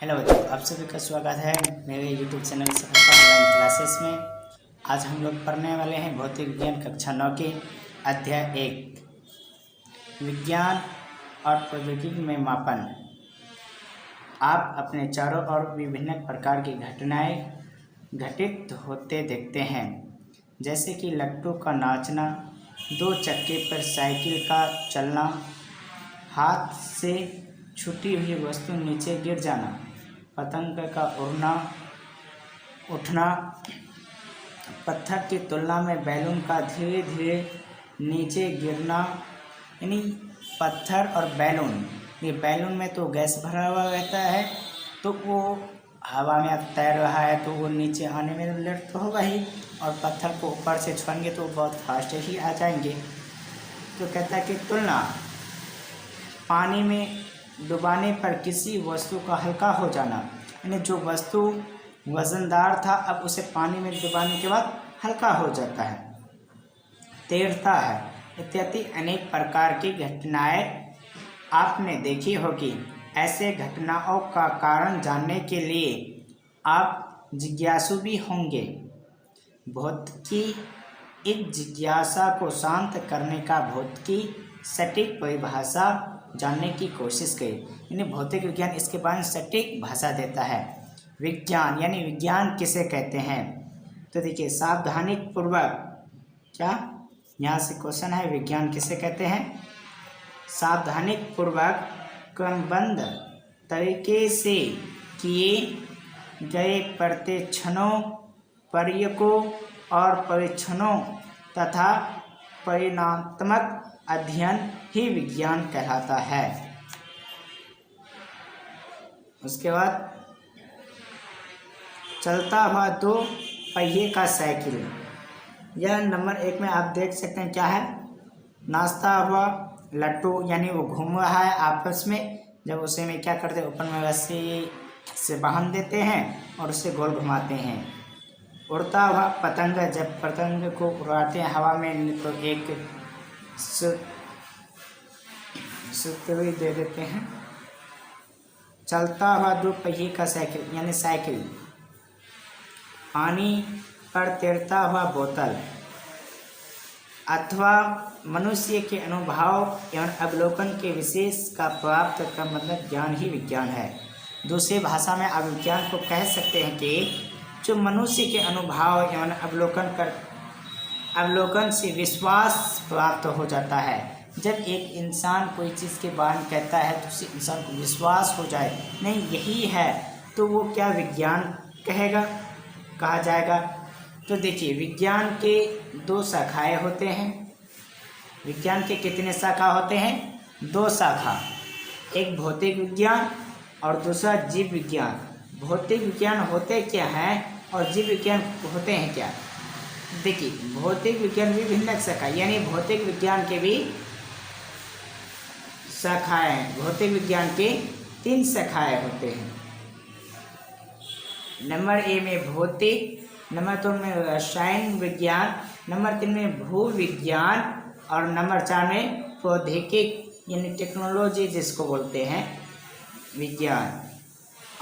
Hello बच्चों, आप सभी का स्वागत है मेरे यूट्यूब चैनल सफलता ऑनलाइन क्लासेस में। आज हम लोग पढ़ने वाले हैं भौतिक विज्ञान कक्षा 9 के अध्याय 1 विज्ञान और प्रौद्योगिकी में मापन। आप अपने चारों ओर विभिन्न प्रकार की घटनाएं घटित होते देखते हैं, जैसे कि लट्टू का नाचना, दो चक्के पर साइकिल का चलना, हाथ से छूटी हुई वस्तु नीचे गिर जाना, पतंग का उठना, पत्थर की तुलना में बैलून का धीरे धीरे नीचे गिरना। यानी पत्थर और बैलून, ये बैलून में तो गैस भरा हुआ रहता है, तो वो हवा में तैर रहा है तो वो नीचे आने में लेट तो होगा ही, और पत्थर को ऊपर से छुएंगे तो बहुत फास्ट ही आ जाएंगे। तो कहता है कि तुलना, पानी में डुबाने पर किसी वस्तु का हल्का हो जाना, यानी जो वस्तु वजनदार था अब उसे पानी में डुबाने के बाद हल्का हो जाता है, तैरता है, इत्यादि अनेक प्रकार की घटनाएं आपने देखी होगी। ऐसे घटनाओं का कारण जानने के लिए आप जिज्ञासु भी होंगे। भौतिकी इस जिज्ञासा को शांत करने का भौतिकी सटीक परिभाषा जानने की कोशिश करें। यानी भौतिक विज्ञान इसके बारे में सटीक भाषा देता है। विज्ञान यानी विज्ञान किसे कहते हैं, तो देखिए सावधानी पूर्वक, क्या यहाँ से क्वेश्चन है, विज्ञान किसे कहते हैं। सावधानी पूर्वक क्रमबद्ध तरीके से किए गए प्रतिक्षणों, प्रयोगों और परीक्षणों तथा परिणामात्मक अध्ययन ही विज्ञान कहलाता है। उसके बाद चलता हुआ दो पहिए का साइकिल, यह नंबर 1 में आप देख सकते हैं क्या है, नाचता हुआ लट्टू, यानी वो घूम रहा है आपस में। जब उसे में क्या करते हैं, ऊपर में रस्सी से बांध देते हैं और उसे गोल घुमाते हैं। उड़ता हुआ पतंग, जब पतंग को उड़ाते हैं हवा में तो एक सुतली दे देते हैं। चलता हुआ दो पहिए का साइकिल यानी साइकिल, पानी पर तैरता हुआ बोतल, अथवा मनुष्य के अनुभव एवं अवलोकन के विशेष का प्राप्त का मतलब ज्ञान ही विज्ञान है। दूसरी भाषा में आप विज्ञान को कह सकते हैं कि जो मनुष्य के अनुभव एवं अवलोकन से विश्वास प्राप्त हो जाता है। जब एक इंसान कोई चीज़ के बारे में कहता है तो उस इंसान को विश्वास हो जाए नहीं यही है, तो वो क्या विज्ञान कहा जाएगा। तो देखिए विज्ञान के 2 शाखाएं होते हैं। विज्ञान के कितने शाखा होते हैं, 2 शाखा, एक भौतिक विज्ञान और दूसरा जीव विज्ञान। भौतिक विज्ञान होते क्या हैं और जीव विज्ञान होते हैं क्या। देखिए भौतिक विज्ञान भी भिन्न शाखा, यानी भौतिक विज्ञान के भी शाखाएं, भौतिक विज्ञान के 3 शाखाएं होते हैं। नंबर ए में भौतिक, नंबर 2 में रसायन विज्ञान, नंबर 3 में भू विज्ञान और नंबर 4 में प्रौद्योगिकी यानी टेक्नोलॉजी जिसको बोलते हैं विज्ञान।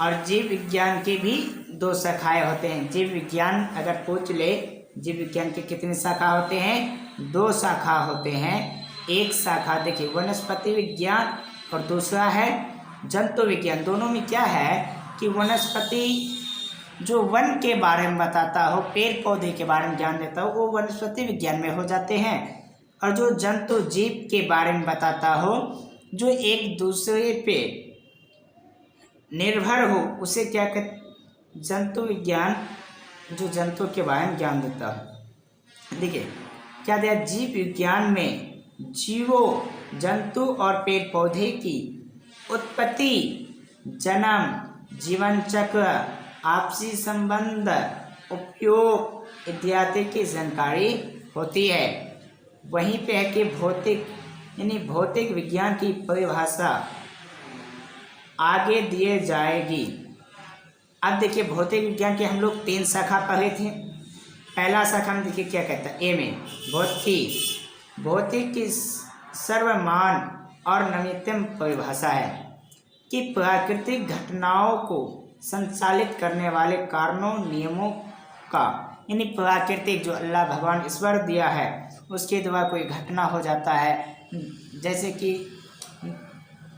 और जीव विज्ञान के भी 2 शाखाएं होते हैं। जीव विज्ञान अगर पूछ ले, जीव विज्ञान के कितने शाखा होते हैं, 2 शाखा होते हैं। एक शाखा देखिए वनस्पति विज्ञान और दूसरा है जंतु विज्ञान। दोनों में क्या है कि वनस्पति जो वन के बारे में बताता हो, पेड़ पौधे के बारे में ज्ञान देता हो, वो वनस्पति विज्ञान में हो जाते हैं। और जो जंतु जीव के बारे में बताता हो, जो एक दूसरे पे निर्भर हो, उसे क्या कहते, जंतु विज्ञान, जो जंतु के बारे में ज्ञान देता है। देखिए क्या दिया, जीव विज्ञान में जीवों, जंतु और पेड़ पौधे की उत्पत्ति, जन्म, जीवन चक्र, आपसी संबंध, उपयोग इत्यादि की जानकारी होती है। वहीं पे है कि भौतिक यानी भौतिक विज्ञान की परिभाषा आगे दिए जाएगी। अब देखिए भौतिक विज्ञान के हम लोग 3 शाखा पढ़े थे। पहला शाखा में देखिए क्या कहता है, ए में भौतिक की सर्वमान और नवीनतम परिभाषा है। कि प्राकृतिक घटनाओं को संचालित करने वाले कारणों नियमों का, यानी प्राकृतिक जो अल्लाह भगवान ईश्वर दिया है उसके द्वारा कोई घटना हो जाता है, जैसे कि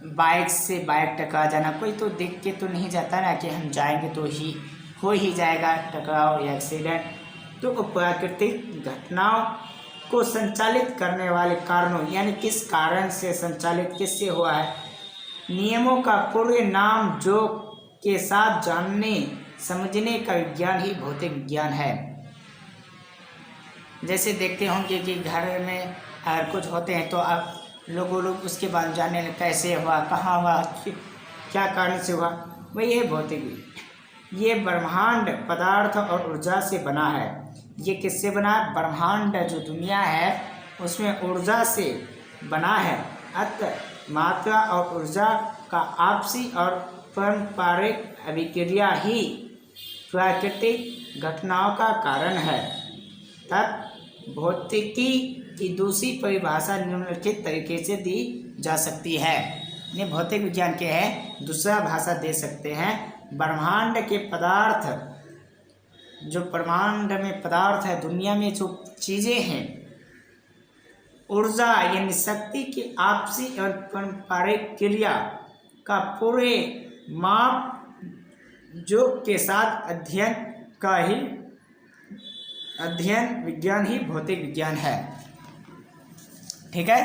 बाइक से बाइक टकरा जाना, कोई तो देख के तो नहीं जाता ना कि हम जाएंगे तो हो ही जाएगा टकराव या एक्सीडेंट। तो प्राकृतिक घटनाओं को संचालित करने वाले कारणों, यानी किस कारण से संचालित, किससे हुआ है, नियमों का पूरे नाम जो के साथ जानने समझने का विज्ञान ही भौतिक विज्ञान है। जैसे देखते होंगे कि घर में अगर कुछ होते हैं तो आप लोग उसके बाद जानने कैसे हुआ, कहाँ हुआ, क्या कारण से हुआ, वही है भौतिक विज्ञान। ये ब्रह्मांड पदार्थ और ऊर्जा से बना है। ये किससे बना है? ब्रह्मांड जो दुनिया है उसमें ऊर्जा से बना है। अतः मात्रा और ऊर्जा का आपसी और पारंपरिक अभिक्रिया ही प्राकृतिक घटनाओं का कारण है। तब भौतिकी की दूसरी परिभाषा निम्नलिखित तरीके से दी जा सकती है। ये भौतिक विज्ञान के है दूसरा भाषा दे सकते हैं। ब्रह्मांड के पदार्थ, जो ब्रह्मांड में पदार्थ है, दुनिया में जो चीज़ें हैं, ऊर्जा यानी शक्ति की आपसी और पारंपरिक क्रिया का पूरे माप जो के साथ अध्ययन विज्ञान ही भौतिक विज्ञान है। ठीक है,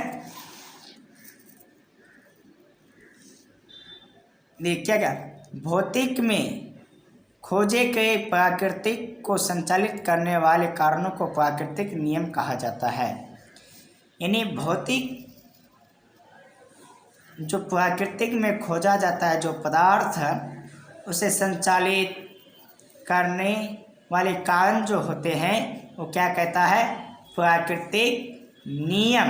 देखिए क्या भौतिक में खोजे गए प्राकृतिक को संचालित करने वाले कारणों को प्राकृतिक नियम कहा जाता है। यानी भौतिक जो प्राकृतिक में खोजा जाता है जो पदार्थ है उसे संचालित करने वाले कारण जो होते हैं वो क्या कहता है? प्राकृतिक नियम।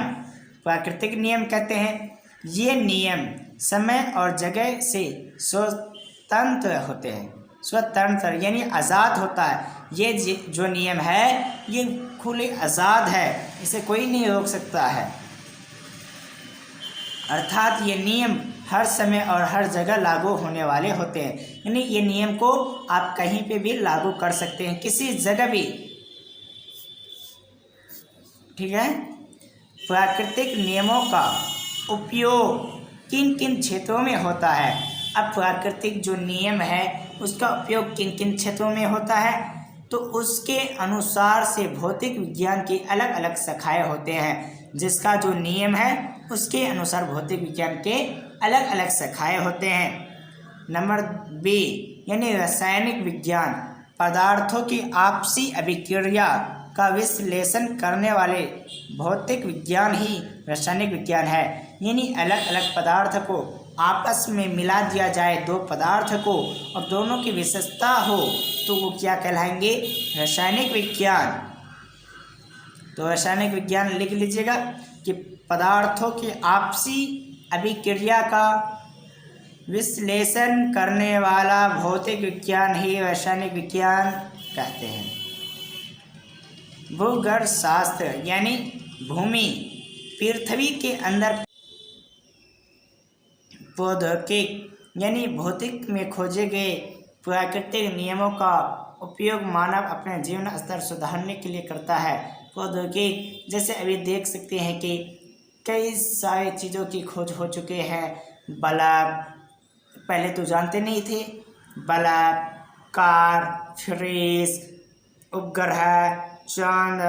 प्राकृतिक नियम कहते हैं। ये नियम समय और जगह से स्वतंत्र होते हैं। स्वतंत्र यानी आज़ाद होता है। ये जो नियम है ये खुले आज़ाद है, इसे कोई नहीं रोक सकता है। अर्थात ये नियम हर समय और हर जगह लागू होने वाले होते हैं। यानी ये नियम को आप कहीं पे भी लागू कर सकते हैं, किसी जगह भी। ठीक है, प्राकृतिक नियमों का उपयोग किन किन क्षेत्रों में होता है? अब प्राकृतिक जो नियम है उसका उपयोग किन किन क्षेत्रों में होता है, तो उसके अनुसार से भौतिक विज्ञान की अलग अलग शाखाएं होते हैं। जिसका जो नियम है उसके अनुसार भौतिक विज्ञान के अलग अलग शाखाएं होते हैं। नंबर बी यानी रासायनिक विज्ञान, पदार्थों की आपसी अभिक्रिया का विश्लेषण करने वाले भौतिक विज्ञान ही रासायनिक विज्ञान है। यानी अलग अलग पदार्थ को आपस में मिला दिया जाए, दो पदार्थ को, और दोनों की विशेषता हो तो वो क्या कहलाएंगे? रासायनिक विज्ञान। तो रासायनिक विज्ञान लिख लीजिएगा कि पदार्थों की आपसी अभिक्रिया का विश्लेषण करने वाला भौतिक विज्ञान ही रासायनिक विज्ञान कहते हैं। भूगर्भ शास्त्र यानी भूमि, पृथ्वी के अंदर प्रौद्योगिक यानी भौतिक में खोजे गए प्राकृतिक नियमों का उपयोग मानव अपने जीवन स्तर सुधारने के लिए करता है। प्रौद्योगिक जैसे अभी देख सकते हैं कि कई सारी चीज़ों की खोज हो चुके हैं। बल्ब पहले तो जानते नहीं थे, बल्ब, कार, फ्रिज, उपग्रह, चांद,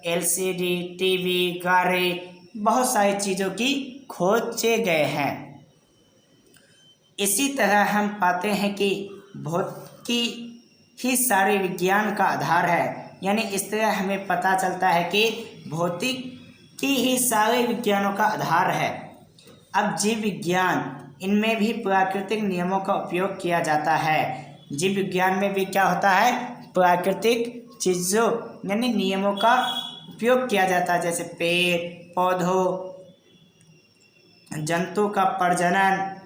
एलसीडी, टीवी, गाड़ी, बहुत सारी चीज़ों की खोजे गए हैं। इसी तरह हम पाते हैं कि भौतिकी ही सारे विज्ञान का आधार है। यानी इस तरह हमें पता चलता है कि भौतिकी ही सारे विज्ञानों का आधार है। अब जीव विज्ञान, इनमें भी प्राकृतिक नियमों का उपयोग किया जाता है। जीव विज्ञान में भी क्या होता है? प्राकृतिक चीज़ों यानी नियमों का उपयोग किया जाता है। जैसे पेड़ पौधों, जंतु का प्रजनन,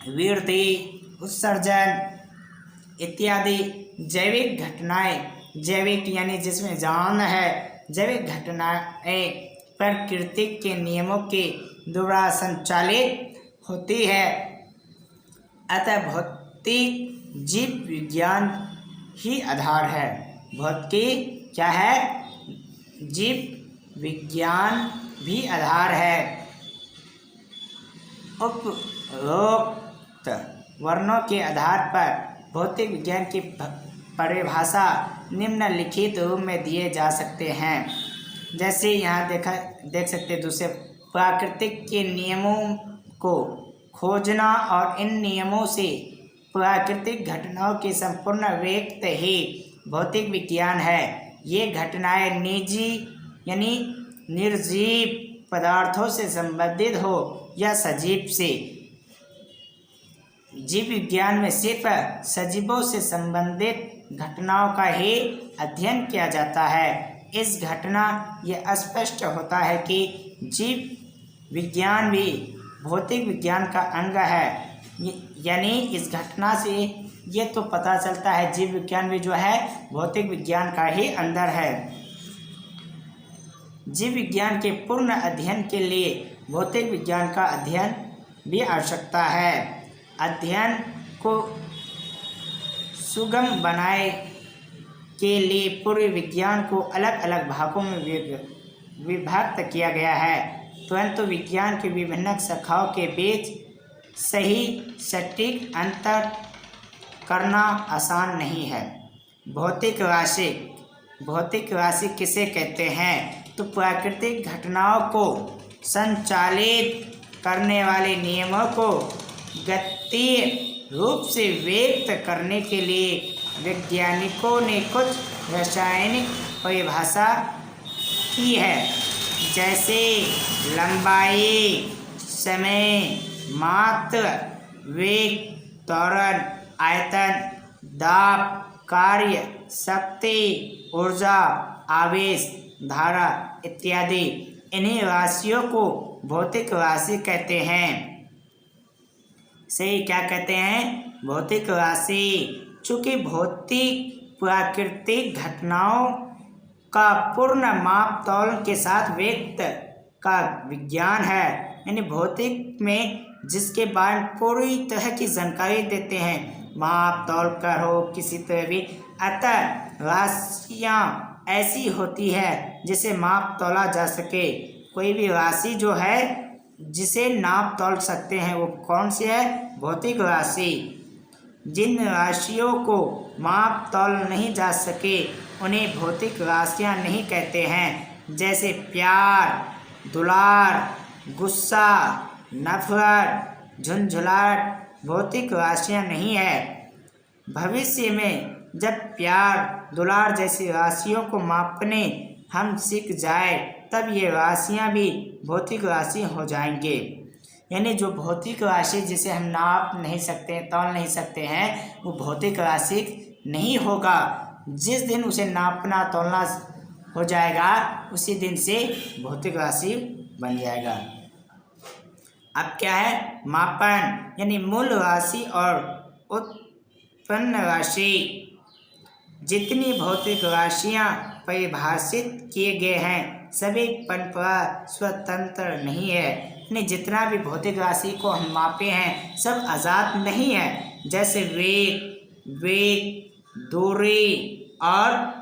वृद्धि, उत्सर्जन इत्यादि जैविक घटनाएं, जैविक यानी जिसमें जान है, जैविक घटनाएं प्रकृति के नियमों के द्वारा संचालित होती है। अतः भौतिक जीव विज्ञान ही आधार है। भौतिक क्या है? जीव विज्ञान भी आधार है। उपरोक्त वर्णों के आधार पर भौतिक विज्ञान की परिभाषा निम्नलिखित रूप में दिए जा सकते हैं। जैसे यहाँ देख सकते दूसरे, प्राकृतिक के नियमों को खोजना और इन नियमों से प्राकृतिक घटनाओं की संपूर्ण व्यक्त ही भौतिक विज्ञान है। ये घटनाएं निजी यानी निर्जीव पदार्थों से संबंधित हो या सजीव से। जीव विज्ञान में सिर्फ सजीवों से संबंधित घटनाओं का ही अध्ययन किया जाता है। इस घटना यह स्पष्ट होता है कि जीव विज्ञान भी भौतिक विज्ञान का अंग है। यानी इस घटना से ये तो पता चलता है जीव विज्ञान भी जो है भौतिक विज्ञान का ही अंदर है। जीव विज्ञान के पूर्ण अध्ययन के लिए भौतिक विज्ञान का अध्ययन भी आवश्यकता है। अध्ययन को सुगम बनाए के लिए पूरे विज्ञान को अलग अलग भागों में विभक्त किया गया है, परंतु विज्ञान की विभिन्न शाखाओं के बीच सही सटीक अंतर करना आसान नहीं है। भौतिक राशि किसे कहते हैं? तो प्राकृतिक घटनाओं को संचालित करने वाले नियमों को गतिशील रूप से व्यक्त करने के लिए वैज्ञानिकों ने कुछ रासायनिक परिभाषा की है, जैसे लंबाई, समय, मात्रा, वेग, त्वरण, आयतन, दाब, कार्य, शक्ति, ऊर्जा, आवेश, धारा इत्यादि। इन्हीं राशियों को भौतिक राशि कहते हैं। सही क्या कहते हैं? भौतिक राशि। चूँकि भौतिक प्राकृतिक घटनाओं का पूर्ण माप तौल के साथ व्यक्त का विज्ञान है, यानी भौतिक में जिसके बारे में पूरी तरह की जानकारी देते हैं, माप तौल कर हो किसी तरह भी। अतः राशियाँ ऐसी होती है जिसे माप तौला जा सके। कोई भी राशि जो है जिसे नाप तौल सकते हैं वो कौन सी है? भौतिक राशि। जिन राशियों को माप तौल नहीं जा सके उन्हें भौतिक राशियाँ नहीं कहते हैं। जैसे प्यार, दुलार, गुस्सा, नफरत, झुंझुलाहट भौतिक राशियाँ नहीं है। भविष्य में जब प्यार, दुलार जैसी राशियों को मापने हम सीख जाए तब ये राशियाँ भी भौतिक राशि हो जाएंगे। यानी जो भौतिक राशि जिसे हम नाप नहीं सकते, तौल नहीं सकते हैं, वो भौतिक राशि नहीं होगा। जिस दिन उसे नापना तौलना हो जाएगा उसी दिन से भौतिक राशि बन जाएगा। अब क्या है? मापन, यानी मूल राशि और उत्पन्न राशि। जितनी भौतिक राशियाँ परिभाषित किए गए हैं सभी परंपरा स्वतंत्र नहीं है, यानी जितना भी भौतिक राशि को हम मापे हैं सब आज़ाद नहीं है। जैसे वेग, दूरी और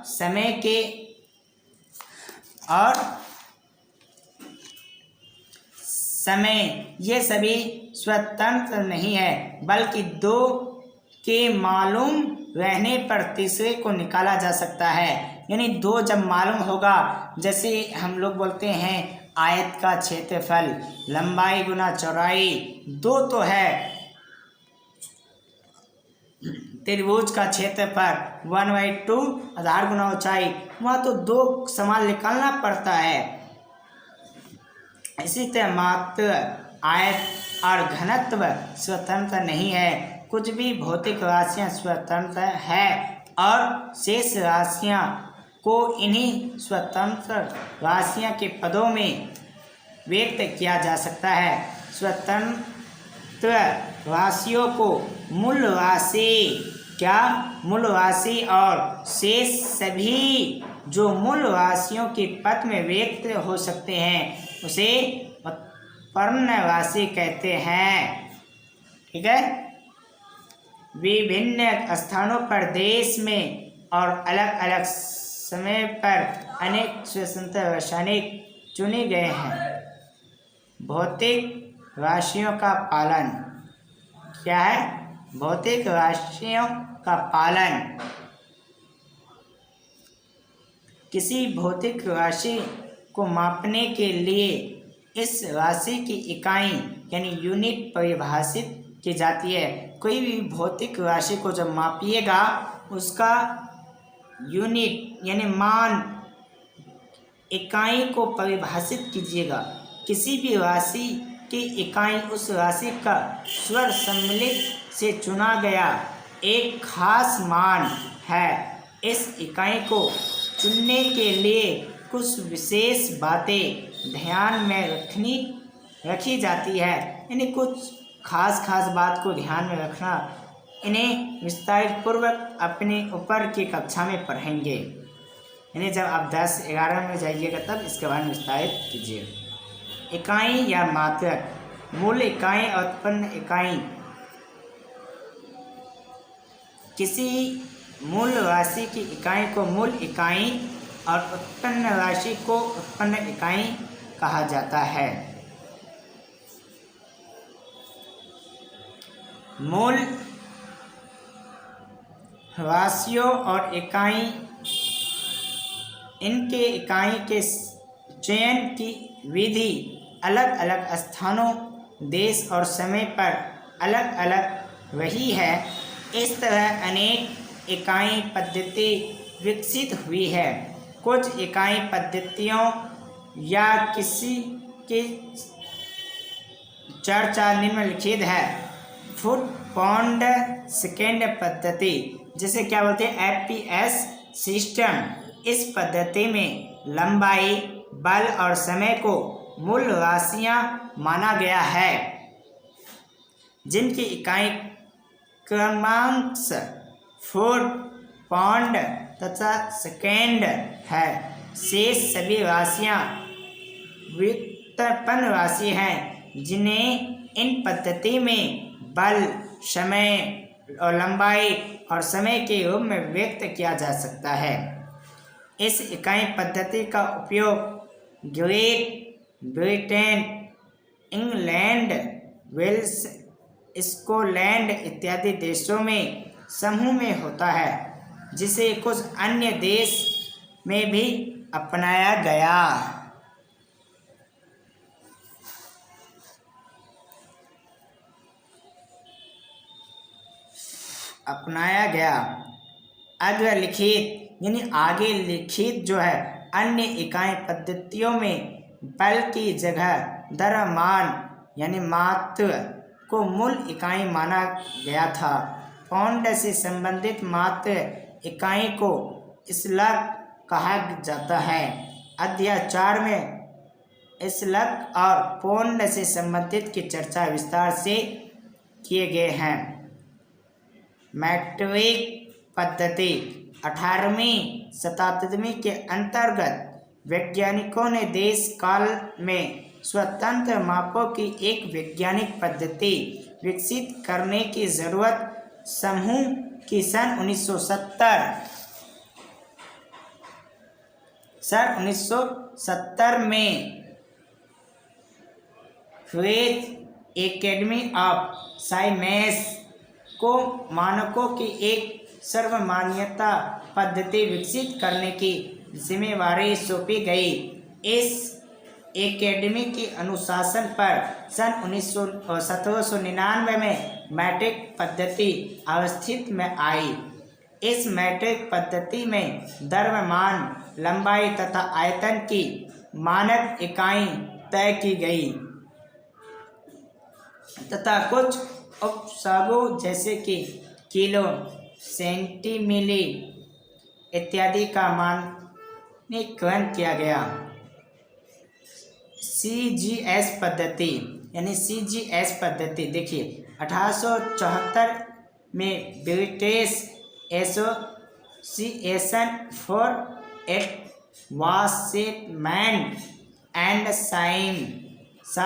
समय ये सभी स्वतंत्र नहीं है, बल्कि दो के मालूम रहने पर तीसरे को निकाला जा सकता है। यानी दो जब मालूम होगा, जैसे हम लोग बोलते हैं आयत का क्षेत्रफल लंबाई गुना चौड़ाई, दो तो है। त्रिभुज का क्षेत्रफल 1/2 आधार गुना ऊंचाई, वहाँ तो दो समान निकालना पड़ता है। इसी तरह मात्रा, आयत और घनत्व स्वतंत्र नहीं है। कुछ भी भौतिक राशियाँ स्वतंत्र है और शेष राशियाँ को इन्हीं स्वतंत्र राशियाँ के पदों में व्यक्त किया जा सकता है। स्वतंत्र राशियों को मूल राशि और शेष सभी जो मूल राशियों के पद में व्यक्त हो सकते हैं उसे उत्पन्न राशि कहते हैं। ठीक है। विभिन्न स्थानों पर देश में और अलग अलग समय पर अनेक स्वतंत्र रासायनिक चुने गए हैं। भौतिक राशियों का पालन क्या है? भौतिक राशियों का पालन किसी भौतिक राशि को मापने के लिए इस राशि की इकाई यानी यूनिट परिभाषित की जाती है। कोई भी भौतिक राशि को जब मापिएगा उसका यूनिट यानी मान इकाई को परिभाषित कीजिएगा। किसी भी राशि की इकाई उस राशि का स्वर सम्मिलित से चुना गया एक खास मान है। इस इकाई को चुनने के लिए कुछ विशेष बातें ध्यान में रखी जाती है। यानी कुछ खास बात को ध्यान में रखना। इन्हें विस्तारित पूर्वक अपने ऊपर की कक्षा में पढ़ेंगे। यानी जब आप 10-11 में जाइएगा तब इसके बारे में विस्तारित कीजिए। इकाई या मात्रक, मूल इकाई और उत्पन्न इकाई। किसी मूल राशि की इकाई को मूल इकाई और उत्पन्न राशि को उत्पन्न इकाई कहा जाता है। मूल राशियों और इकाई, इनके इकाई के चयन की विधि अलग अलग स्थानों, देश और समय पर अलग अलग रही है। इस तरह अनेक इकाई पद्धति विकसित हुई है। कुछ इकाई पद्धतियों या किसी की चर्चा निम्नलिखित है। फुट पाउंड सेकेंड पद्धति, जिसे क्या बोलते हैं? FPS system. इस पद्धति में लंबाई, बल और समय को मूल राशियां माना गया है, जिनकी इकाई क्रमांक फुट, पाउंड तथा सेकेंड है। शेष सभी राशियां व्युत्पन्न राशि हैं, जिन्हें इन पद्धति में बल, समय और लंबाई और समय के रूप में व्यक्त किया जा सकता है। इस इकाई पद्धति का उपयोग Great Britain, England, Wales, Scotland इत्यादि देशों में समूह में होता है, जिसे कुछ अन्य देश में भी अपनाया गया। अग्रलिखित यानी आगे लिखित जो है अन्य इकाई पद्धतियों में बल की जगह द्रव्यमान यानी मात्रा को मूल इकाई माना गया था। पाउंड से संबंधित मात्रा इकाई को स्लग कहा जाता है। अध्याय 4 में स्लग और पाउंड से संबंधित की चर्चा विस्तार से किए गए हैं। मैट्रिक पद्धति 18वीं शताब्दी के अंतर्गत वैज्ञानिकों ने देश काल में स्वतंत्र मापों की एक वैज्ञानिक पद्धति विकसित करने की जरूरत समूह की सन 1970 में फ्रेंच एकेडमी ऑफ साइंस को मानकों की एक सर्वमान्यता पद्धति विकसित करने की जिम्मेवारी सौंपी गई। इस एकेडमी के अनुशासन पर सन 1799 में मैट्रिक पद्धति अवस्थित में आई। इस मैट्रिक पद्धति में द्रव्यमान, लंबाई तथा आयतन की मानक इकाई तय की गई तथा कुछ उपसर्गों जैसे कि किलो, सेंटीमीली इत्यादि का मानकीकरण किया गया। CGS पद्धति यानी CGS पद्धति देखिए 1874 में British association for advancement and science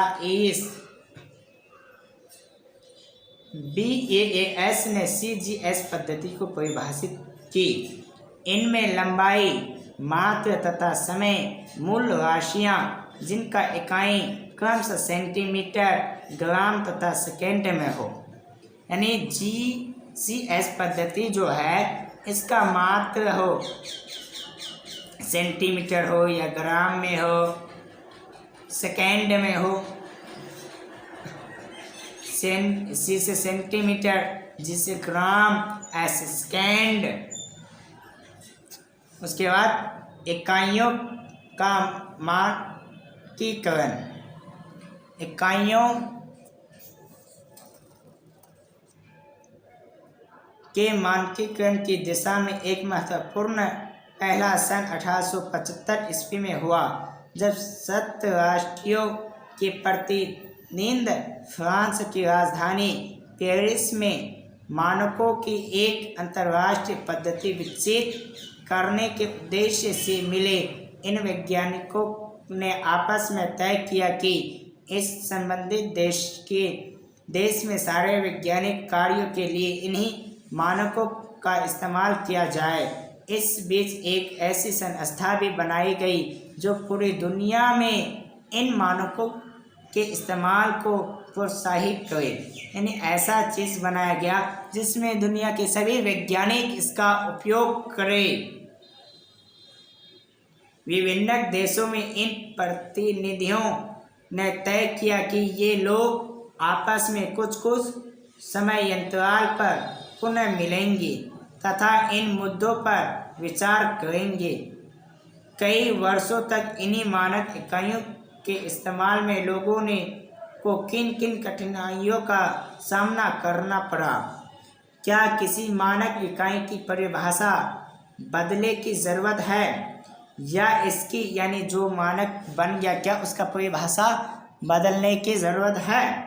BAAS ने CGS पद्धति को परिभाषित की। इनमें लंबाई, मात्रा तथा समय मूल राशियाँ जिनका इकाई क्रमशः सेंटीमीटर, ग्राम तथा सेकेंड में हो। यानी GCS पद्धति जो है इसका मात्रा हो, सेंटीमीटर हो या ग्राम में हो, सेकेंड में हो, C से सेंटीमीटर, G से ग्राम, S सेकेंड। उसके बाद इकाइयों का मानकीकरण। इकाइयों के मानकीकरण की दिशा में एक महत्वपूर्ण पहला सन 1875 ईस्वी में हुआ, जब 7 राष्ट्रों के प्रतिनिधि फ्रांस की राजधानी पेरिस में मानकों की एक अंतर्राष्ट्रीय पद्धति विकसित करने के उद्देश्य से मिले। इन वैज्ञानिकों ने आपस में तय किया कि इस संबंधित देश में सारे वैज्ञानिक कार्यों के लिए इन्हीं मानकों का इस्तेमाल किया जाए। इस बीच एक ऐसी संस्था भी बनाई गई जो पूरी दुनिया में इन मानकों के इस्तेमाल को प्रोत्साहित करे। यानी ऐसा चीज़ बनाया गया जिसमें दुनिया के सभी वैज्ञानिक इसका उपयोग करें। विभिन्न देशों में इन प्रतिनिधियों ने तय किया कि ये लोग आपस में कुछ समय अंतराल पर पुनः मिलेंगे तथा इन मुद्दों पर विचार करेंगे। कई वर्षों तक इन्हीं मानक इकाइयों के इस्तेमाल में लोगों को किन किन कठिनाइयों का सामना करना पड़ा। क्या किसी मानक इकाई की परिभाषा बदलने की ज़रूरत है, या इसकी यानी जो मानक बन गया क्या उसका परिभाषा बदलने की ज़रूरत है?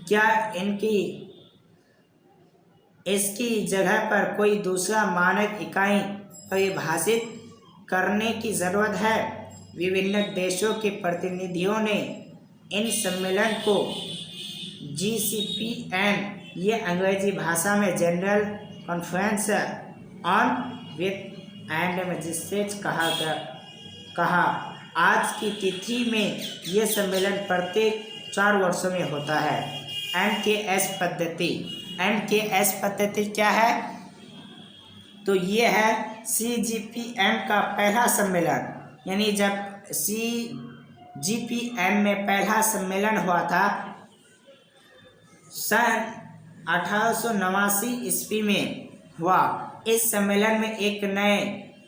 क्या इसकी जगह पर कोई दूसरा मानक इकाई परिभाषित करने की ज़रूरत है? विभिन्न देशों के प्रतिनिधियों ने इन सम्मेलन को GCPM, ये अंग्रेजी भाषा में general conference on with and magistrates कहा। आज की तिथि में ये सम्मेलन प्रत्येक 4 वर्षों में होता है। MKS पद्धति क्या है? तो ये है CGPM का पहला सम्मेलन। यानी जब CGPM में पहला सम्मेलन हुआ था सन 1889 ईस्वी में हुआ। इस सम्मेलन में एक नए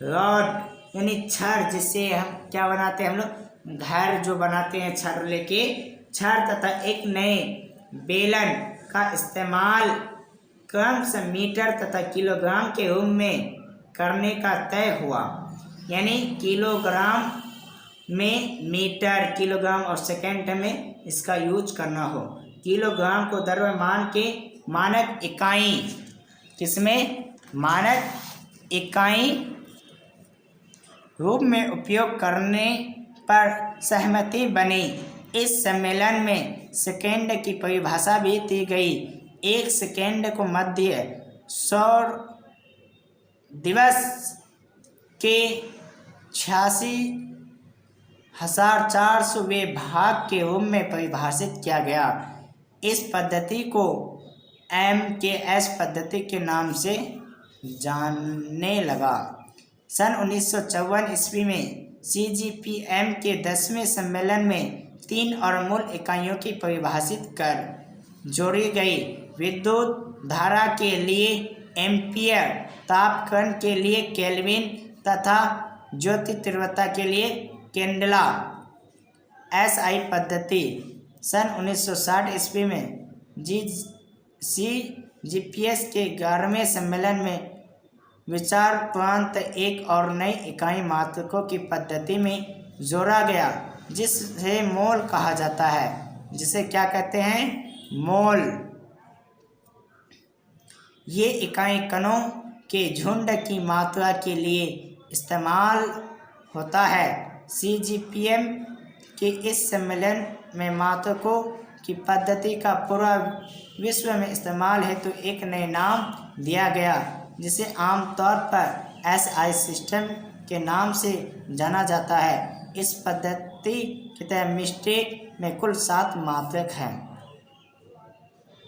रॉड यानी छड़, जिससे हम क्या बनाते हैं, हम लोग घर जो बनाते हैं छड़ लेके, छड़ तथा एक नए बेलन का इस्तेमाल क्रमशः मीटर तथा किलोग्राम के रूप में करने का तय हुआ। यानी किलोग्राम में मीटर, किलोग्राम और सेकंड में इसका यूज करना हो। किलोग्राम को द्रव्यमान के मानक इकाई, किसमें मानक इकाई रूप में उपयोग करने पर सहमति बनी। इस सम्मेलन में सेकेंड की परिभाषा भी दी गई। एक सेकेंड को मध्य सौर दिवस के 86,400वें भाग के रूप में परिभाषित किया गया। इस पद्धति को MKS पद्धति के नाम से जानने लगा। सन 1954 ईस्वी में CGPM के 10वें सम्मेलन में 3 और मूल इकाइयों की परिभाषित कर जोड़ी गई। विद्युत धारा के लिए एम्पियर, तापक्रम के लिए केल्विन तथा ज्योति तीव्रता के लिए कैंडेला। SI पद्धति सन 1960 ईस्वी में CGPS के 11वें सम्मेलन में विचार प्रांत एक और नई इकाई मात्रकों की पद्धति में जोड़ा गया, जिसे मोल कहा जाता है। जिसे क्या कहते हैं? मोल। ये इकाई कणों के झुंड की मात्रा के लिए इस्तेमाल होता है। CGPM के इस सम्मेलन में मात्रकों की पद्धति का पूरा विश्व में इस्तेमाल है तो एक नए नाम दिया गया जिसे आमतौर पर SI सिस्टम के नाम से जाना जाता है। इस पद्धति के तहत मिस्टेक में कुल 7 मात्रक हैं।